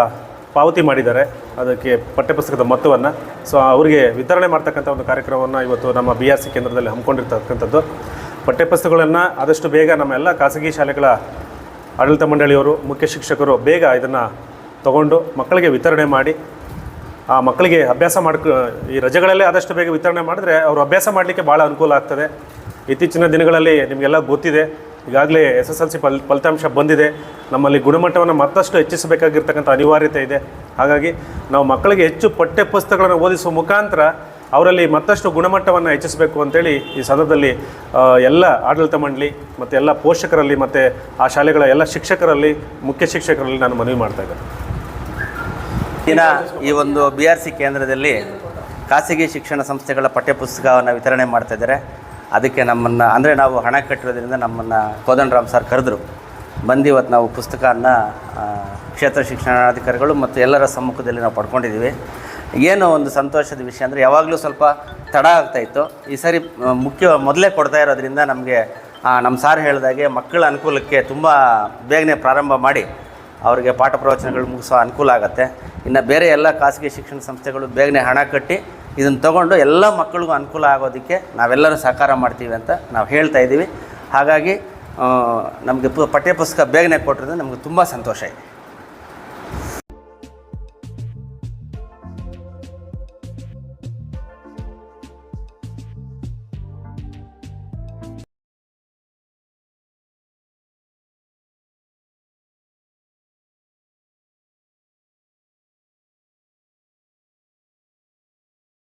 ಪಾವತಿ ಮಾಡಿದ್ದಾರೆ, ಅದಕ್ಕೆ ಪಠ್ಯಪುಸ್ತಕದ ಮೊತ್ತವನ್ನು. ಸೊ ಅವರಿಗೆ ವಿತರಣೆ ಮಾಡ್ತಕ್ಕಂಥ ಒಂದು ಕಾರ್ಯಕ್ರಮವನ್ನು ಇವತ್ತು ನಮ್ಮ BRC ಕೇಂದ್ರದಲ್ಲಿ ಹಮ್ಮಿಕೊಂಡಿರ್ತಕ್ಕಂಥದ್ದು. ಪಠ್ಯಪುಸ್ತಕಗಳನ್ನು ಆದಷ್ಟು ಬೇಗ ನಮ್ಮ ಎಲ್ಲ ಖಾಸಗಿ ಶಾಲೆಗಳ ಆಡಳಿತ ಮಂಡಳಿಯವರು, ಮುಖ್ಯ ಶಿಕ್ಷಕರು ಬೇಗ ಇದನ್ನು ತಗೊಂಡು ಮಕ್ಕಳಿಗೆ ವಿತರಣೆ ಮಾಡಿ, ಆ ಮಕ್ಕಳಿಗೆ ಅಭ್ಯಾಸ ಈ ರಜೆಗಳಲ್ಲೇ ಆದಷ್ಟು ಬೇಗ ವಿತರಣೆ ಮಾಡಿದ್ರೆ ಅವರು ಅಭ್ಯಾಸ ಮಾಡಲಿಕ್ಕೆ ಭಾಳ ಅನುಕೂಲ ಆಗ್ತದೆ. ಇತ್ತೀಚಿನ ದಿನಗಳಲ್ಲಿ ನಿಮಗೆಲ್ಲ ಗೊತ್ತಿದೆ, ಈಗಾಗಲೇ SSLC ಫಲಿತಾಂಶ ಬಂದಿದೆ. ನಮ್ಮಲ್ಲಿ ಗುಣಮಟ್ಟವನ್ನು ಮತ್ತಷ್ಟು ಹೆಚ್ಚಿಸಬೇಕಾಗಿರ್ತಕ್ಕಂಥ ಅನಿವಾರ್ಯತೆ ಇದೆ. ಹಾಗಾಗಿ ನಾವು ಮಕ್ಕಳಿಗೆ ಹೆಚ್ಚು ಪಠ್ಯ ಪುಸ್ತಕಗಳನ್ನು ಓದಿಸುವ ಮುಖಾಂತರ ಅವರಲ್ಲಿ ಮತ್ತಷ್ಟು ಗುಣಮಟ್ಟವನ್ನು ಹೆಚ್ಚಿಸಬೇಕು ಅಂತೇಳಿ ಈ ಸಂದರ್ಭದಲ್ಲಿ ಎಲ್ಲ ಆಡಳಿತ ಮಂಡಳಿ ಮತ್ತು ಎಲ್ಲ ಪೋಷಕರಲ್ಲಿ ಮತ್ತು ಆ ಶಾಲೆಗಳ ಎಲ್ಲ ಶಿಕ್ಷಕರಲ್ಲಿ, ಮುಖ್ಯ ಶಿಕ್ಷಕರಲ್ಲಿ ನಾನು ಮನವಿ ಮಾಡ್ತಾ ಇದ್ದೇನೆ. ಈ ಒಂದು BRC ಕೇಂದ್ರದಲ್ಲಿ ಖಾಸಗಿ ಶಿಕ್ಷಣ ಸಂಸ್ಥೆಗಳ ಪಠ್ಯಪುಸ್ತಕವನ್ನು ವಿತರಣೆ ಮಾಡ್ತಾಯಿದ್ದಾರೆ. ಅದಕ್ಕೆ ನಮ್ಮನ್ನು ಅಂದರೆ ನಾವು ಹಣ ಕಟ್ಟಿರೋದ್ರಿಂದ ನಮ್ಮನ್ನು ಕೋದಂಡರಾಮ್ ಸರ್ ಕರೆದ್ರು. ಬಂದು ಇವತ್ತು ನಾವು ಪುಸ್ತಕವನ್ನು ಕ್ಷೇತ್ರ ಶಿಕ್ಷಣಾಧಿಕಾರಿಗಳು ಮತ್ತು ಎಲ್ಲರ ಸಮ್ಮುಖದಲ್ಲಿ ನಾವು ಪಡ್ಕೊಂಡಿದ್ದೀವಿ. ಏನು ಒಂದು ಸಂತೋಷದ ವಿಷಯ ಅಂದರೆ ಯಾವಾಗಲೂ ಸ್ವಲ್ಪ ತಡ ಆಗ್ತಾಯಿತ್ತು. ಈ ಸಾರಿ ಮೊದಲೇ ಕೊಡ್ತಾ ಇರೋದ್ರಿಂದ ನಮಗೆ ನಮ್ಮ ಸಾರ್ ಹೇಳಿದಾಗೆ ಮಕ್ಕಳ ಅನುಕೂಲಕ್ಕೆ ತುಂಬ ಬೇಗನೆ ಪ್ರಾರಂಭ ಮಾಡಿ ಅವರಿಗೆ ಪಾಠ ಪ್ರವಚನಗಳು ಮುಗಿಸೋ ಅನುಕೂಲ ಆಗುತ್ತೆ. ಇನ್ನು ಬೇರೆ ಎಲ್ಲ ಖಾಸಗಿ ಶಿಕ್ಷಣ ಸಂಸ್ಥೆಗಳು ಬೇಗನೆ ಹಣ ಕಟ್ಟಿ ಇದನ್ನು ತೊಗೊಂಡು ಎಲ್ಲ ಮಕ್ಕಳಿಗೂ ಅನುಕೂಲ ಆಗೋದಕ್ಕೆ ನಾವೆಲ್ಲರೂ ಸಹಕಾರ ಮಾಡ್ತೀವಿ ಅಂತ ನಾವು ಹೇಳ್ತಾ ಇದ್ದೀವಿ. ಹಾಗಾಗಿ ನಮಗೆ ಪಠ್ಯಪುಸ್ತಕ ಬೇಗನೆ ಕೊಟ್ಟಿರೋದು ನಮಗೆ ತುಂಬ ಸಂತೋಷ ಇದೆ.